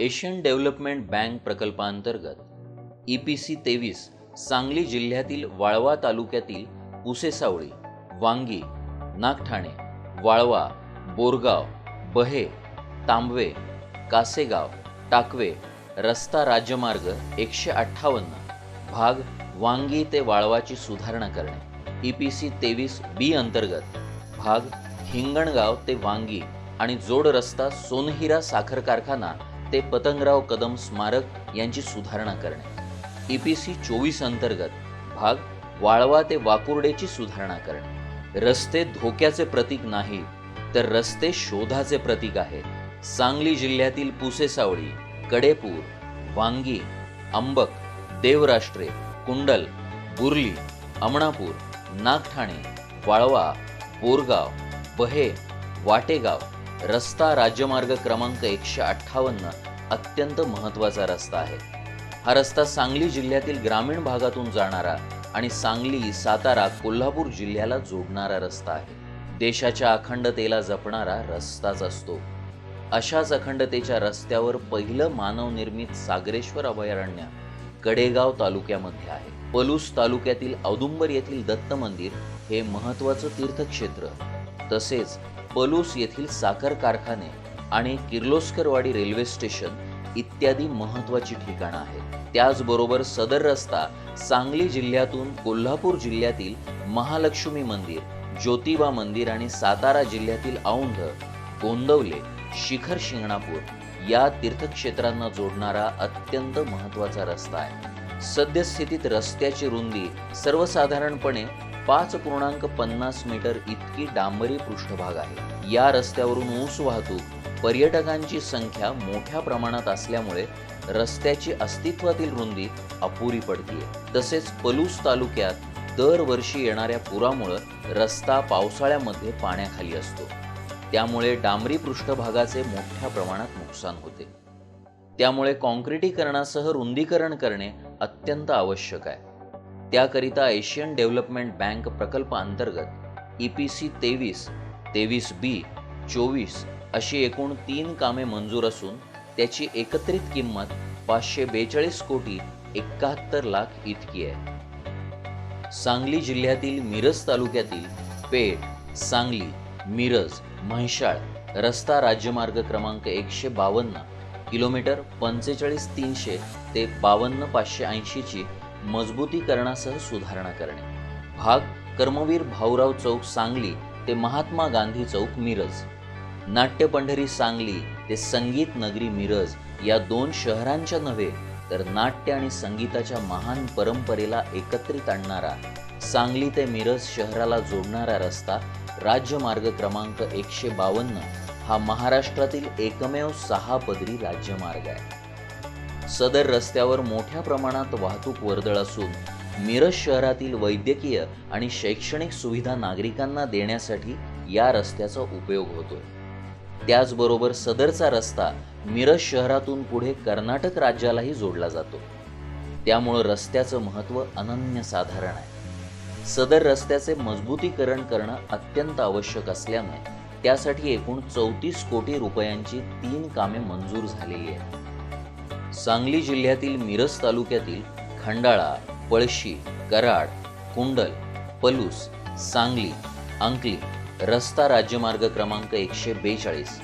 Asian development bank प्रकल्पांतर्गत EPC 23 Sangli जिल्ह्यातील वाळवा तालुक्यातील पुसेसावळी, वांगी, नागठाणे, वाळवा, बोरगाव, बहे, तांबवे, कासेगाव, टाकवे रस्ता राज्यमार्ग 158 भाग वांगी ते वाळवाची सुधारणा करणे, EPC 23B अंतर्गत भाग हिंगणगाव ते वांगी आणि जोड रस्ता सोनहिरा साखर कारखाना ते पतंगराव कदम स्मारक यांची सुधारणा करणे, EPC 24 अंतर्गत भाग वाळवा ते वाकुर्डेची सुधारणा करणे। रस्ते धोक्याचे प्रतीक नाही तर रस्ते शोधाचे प्रतीक आहे। सांगली जिल्ह्यातील पुसेसावळी, कडेपूर, वांगी, अंबक, देवराष्ट्रे, कुंडल, बुर्ली, अमणापूर, नागठाणे, वाळवा, बोरगाव, बहे, वाटेगाव रस्ता राज्यमार्ग क्रमांक 158 अत्यंत महत्त्वाचा रस्ता आहे। हा रस्ता सांगली जिल्ह्यातील ग्रामीण भागातून जाणारा आणि सांगली, सातारा, कोल्हापूर जिल्ह्याला जोडणारा रस्ता आहे। देशाच्या अखंडतेला जपणारा रस्ताच असतो। अशाच अखंडतेच्या रस्त्यावर पहिलं मानवनिर्मित सागरेश्वर अभयारण्य कडेगाव तालुक्यामध्ये आहे। पलूस तालुक्यातील औदुंबर येथील दत्त मंदिर हे महत्त्वाचं तीर्थक्षेत्र, तसेच पलूस येथील साखर कारखाने आणि किर्लोस्करवाडी रेल्वे स्टेशन इत्यादी महत्त्वाची ठिकाणं आहेत। त्याचबरोबर सदर रस्ता सांगली जिल्ह्यातून कोल्हापूर जिल्ह्यातील महालक्ष्मी मंदिर, ज्योतिबा मंदिर आणि सातारा जिल्ह्यातील औंध, गोंदवले, शिखर शिंगणापूर या तीर्थक्षेत्रांना जोडणारा अत्यंत महत्त्वाचा रस्ता आहे। सद्यस्थितीत रस्त्याची रुंदी सर्वसाधारणपणे 5.50 मीटर इतकी डांबरी पृष्ठभाग आहे। या रस्त्यावरून ऊस वाहतूक, पर्यटकांची संख्या मोठ्या प्रमाणात असल्यामुळे रस्त्याची अस्तित्वातील रुंदी अपुरी पडतीये। तसेच पलूस तालुक्यात दरवर्षी येणाऱ्या पुरामुळे रस्ता पावसाळ्यामध्ये पाण्याखाली असतो, त्यामुळे डांबरी पृष्ठभागाचे मोठ्या प्रमाणात नुकसान होते। त्यामुळे काँक्रिटीकरणासह रुंदीकरण करणे अत्यंत आवश्यक आहे। त्याकरिता एशियन डेव्हलपमेंट बँक प्रकल्प अंतर्गत EPC 23, 23B, 24 अशी एकूण 3 कामे मंजूर असून त्याची एकत्रित किंमत 542 कोटी 71 लाख इतकी आहे। सांगली जिल्ह्यातील मिरज तालुक्यातील पेठ, सांगली, मिरज, म्हैसाळ रस्ता राज्यमार्ग क्रमांक 152 किलोमीटर 45,300 ते 52,580 ची मजबूतीकरणासह सुधारणा करणे, भाग कर्मवीर भाऊराव चौक सांगली ते महात्मा गांधी चौक मिरज, नाट्य पंढरी सांगली ते संगीत नगरी मिरज या 2 शहरांच्या नव्हे तर नाट्य आणि संगीताच्या महान परंपरेला एकत्रित आणणारा सांगली ते मिरज शहराला जोडणारा रस्ता राज्यमार्ग क्रमांक 152 हा महाराष्ट्रातील एकमेव 6 पदरी राज्यमार्ग आहे। सदर रस्त्यावर मोठ्या प्रमाणात वाहतूक वर्दळ असून मिरज शहरातील वैद्यकीय आणि शैक्षणिक सुविधा नागरिकांना देण्यासाठी या रस्त्याचा उपयोग होतोय। त्याचबरोबर सदरचा रस्ता मिरज शहरातून पुढे कर्नाटक राज्यालाही जोडला जातो, त्यामुळे रस्त्याचं महत्त्व अनन्यसाधारण आहे। सदर रस्त्याचे मजबूतीकरण करणं अत्यंत आवश्यक असल्याने त्यासाठी एकूण 34 कोटी रुपयांची 3 कामे मंजूर झालेली आहेत। सांगली जिल्ह्यातील मिरज तालुक्यातील खंडाळा, पळशी, कराड, कुंडल, पलूस, सांगली, अंकली रस्ता राज्यमार्ग क्रमांक 142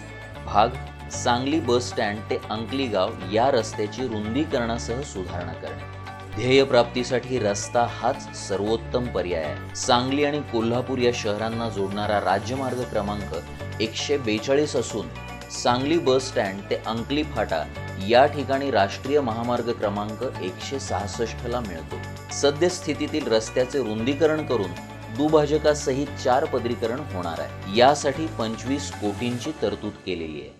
भाग सांगली बस स्टँड ते अंकली गाव या रस्त्याची रुंदीकरणासह सुधारणा करणे। ध्येय प्राप्तीसाठी रस्ता हाच सर्वोत्तम पर्याय आहे। सांगली आणि कोल्हापूर या शहरांना जोडणारा राज्यमार्ग क्रमांक 142 असून सांगली बस स्टँड ते अंकली फाटा या ठिकाणी राष्ट्रीय महामार्ग क्रमांक 166 ला मिळतो। सद्यस्थितीतील रस्त्याचे रुंदीकरण करून दुभाजकासहित 4 पदरीकरण होणार आहे। यासाठी 25 कोटींची तरतूद केलेली आहे।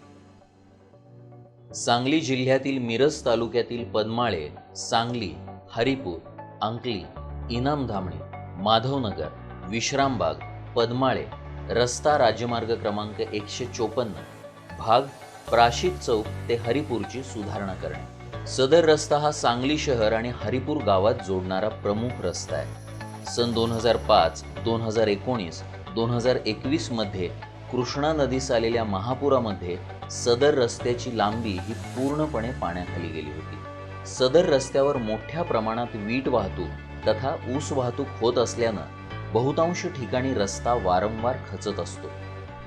सांगली जिल्ह्यातील मिरज तालुक्यातील पद्माळे, सांगली, हरिपूर, अंकली, इनामधामणी, माधवनगर, विश्रामबाग, पद्माळे रस्ता राज्यमार्ग क्रमांक 154 भाग प्राशित चौक ते हरिपूरची सुधारणा करणे। सदर रस्ता हा सांगली शहर आणि हरिपूर गावात जोडणारा प्रमुख रस्ता आहे। सन 2005, 2019, 2021 मध्ये कृष्णा नदीस आलेल्या महापुरामध्ये सदर रस्त्याची लांबी ही पूर्णपणे पाण्याखाली गेली होती। सदर रस्त्यावर मोठ्या प्रमाणात वीट वाहतूक तथा ऊस वाहतूक होत असल्यानं बहुतांश ठिकाणी रस्ता वारंवार खचत असतो।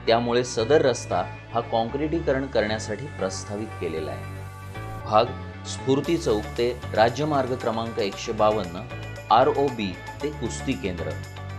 त्यामुळे सदर रस्ता हा काँक्रिटीकरण करण्यासाठी प्रस्तावित केलेला आहे। भाग स्फूर्ती चौक ते राज्यमार्ग क्रमांक 152 ROB ते कुस्ती केंद्र।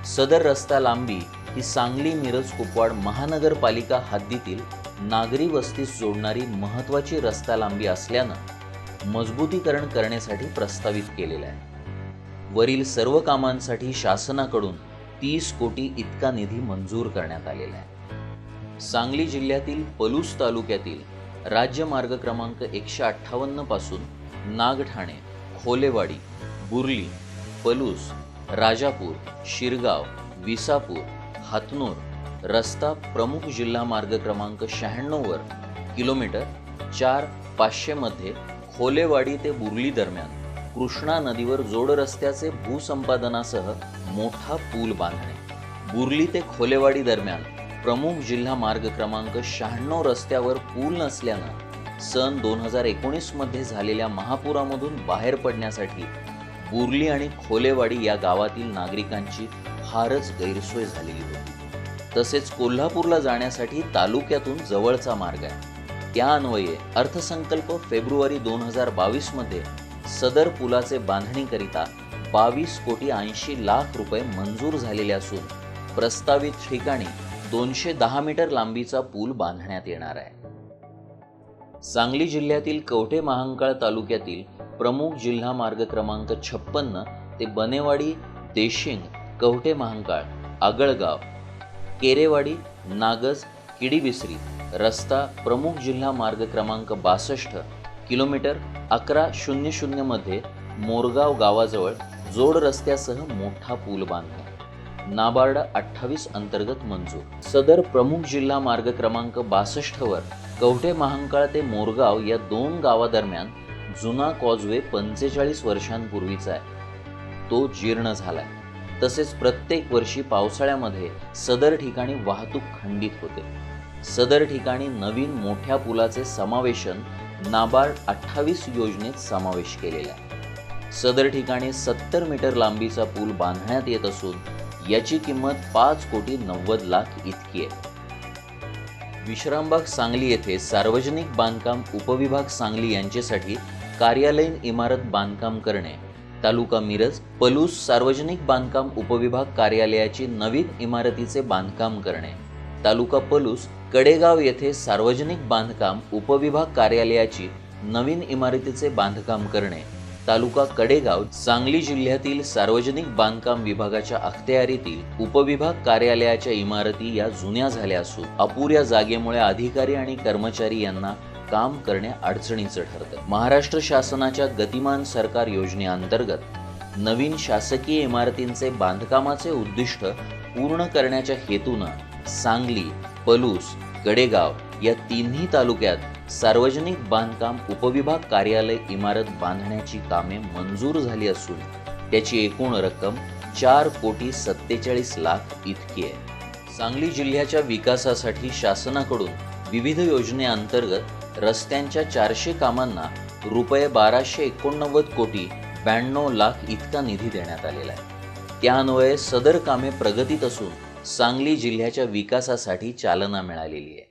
सदर रस्ता लांबी ही सांगली मिरज कुपवाड महानगरपालिका हद्दीतील नागरी वस्तीस जोडणारी महत्त्वाची रस्ता लांबी असल्यानं मजबूतीकरण करण्यासाठी प्रस्तावित केलेला आहे। वरील सर्व कामांसाठी शासनाकडून 30 कोटी इतका निधी मंजूर करण्यात आलेला आहे। सांगली जिल्ह्यातील पलूस तालुक्यातील राज्यमार्ग क्रमांक 158 पासून नागठाणे, खोलेवाडी, बुर्ली, पलूस, राजापूर, शिरगाव, विसापूर, हातनूर रस्ता प्रमुख जिल्हा मार्ग क्रमांक 96 वर किलोमीटर 4-500 मध्ये खोलेवाडी ते बुर्ली दरम्यान कृष्णा नदीवर जोड रस्त्याचे भूसंपादनासह मोठा पूल बांधणे। बुर्ली ते खोलेवाडी दरम्यान प्रमुख जिल्हा मार्ग क्रमांक 96 रस्त्यावर पूल नसल्यानं सन 2019 मध्ये झालेल्या महापुरामधून बाहेर पडण्यासाठी बुर्ली आणि खोलेवाडी या गावातील नागरिकांची फारच गैरसोय झालेली होती। तसेच कोल्हापूरला जाण्यासाठी तालुक्यातून जवळचा मार्ग आहे। त्या अन्वये अर्थसंकल्प फेब्रुवारी 2022 मध्ये सदर पुलाचे बांधणीकरिता 22 कोटी 80 लाख रुपये मंजूर झालेले असून प्रस्तावित ठिकाणी 210 मीटर लांबीचा पूल बांधण्यात येणार आहे। सांगली जिल्ह्यातील कवठे महांकाळ तालुक्यातील प्रमुख जिल्हा मार्ग क्रमांक 56 ते बनेवाडी, देशिंग, कवठे महांकाळ, आगळगाव, केरेवाडी, नागज, किडीबिसरी रस्ता प्रमुख जिल्हा मार्ग क्रमांक 62 किलोमीटर 1100 मध्ये मोरगाव गावाजवळ जोड रस्त्यासह मोठा पूल बांधणे। नाबार्ड 28 अंतर्गत मंजूर। सदर प्रमुख जिल्हा मार्ग क्रमांक 62 वर कवठे महांकाळ ते मोरगाव या 2 गावादरम्यान जुना कॉजवे 45 वर्षांपूर्वीचा आहे। तो जीर्ण झालाय। तसेच प्रत्येक वर्षी पावसाळ्यामध्ये सदर ठिकाणी वाहतूक खंडित होते। सदर ठिकाणी नवीन मोठ्या पुलाचे समावेशन नाबार्ड 28 योजनेत समावेश केलेला आहे। सदर ठिकाणी 70 मीटर लांबीचा पूल बांधण्यात येत असून याची किंमत 5 कोटी 90 लाख इतकी आहे। विश्रामबाग सांगली येथे सार्वजनिक बांधकाम उपविभाग सांगली यांच्यासाठी कार्यालयीन इमारत बांधकाम करणे। तालुका मिरज पलूस सार्वजनिक बांधकाम उपविभाग कार्यालयाची नवीन इमारतीचे बांधकाम करणे। तालुका पलूस कडेगाव येथे सार्वजनिक बांधकाम उपविभाग कार्यालयाची नवीन इमारतीचे बांधकाम करणे। तालुका कडेगाव सांगली जिल्ह्यातील सार्वजनिक बांधकाम विभागाच्या अखत्यारीतील उपविभाग कार्यालयाच्या इमारती या जुन्या झाल्या असून अपुऱ्या जागेमुळे अधिकारी आणि कर्मचारी यांना काम करणे अडचणीचं ठरतं। महाराष्ट्र शासनाच्या गतिमान सरकार योजनेअंतर्गत नवीन शासकीय इमारतींचे बांधकामाचे उद्दिष्ट पूर्ण करण्याच्या हेतूनं सांगली, पलूस, कडेगाव या तिन्ही तालुक्यात सार्वजनिक बांधकाम उपविभाग कार्यालय इमारत बांधण्याची कामे मंजूर झाली असून त्याची एकूण रक्कम 4 कोटी 47 लाख इतकी आहे। सांगली जिल्ह्याच्या विकासासाठी शासनाकडून विविध योजनेअंतर्गत रस्त्यांच्या 400 कामांना रुपये 1289 कोटी 92 लाख इतका निधी देण्यात आलेला आहे। त्यान्वये सदर कामे प्रगतीत असून सांगली जिल्ह्याच्या विकासासाठी चालना मिळालेली आहे।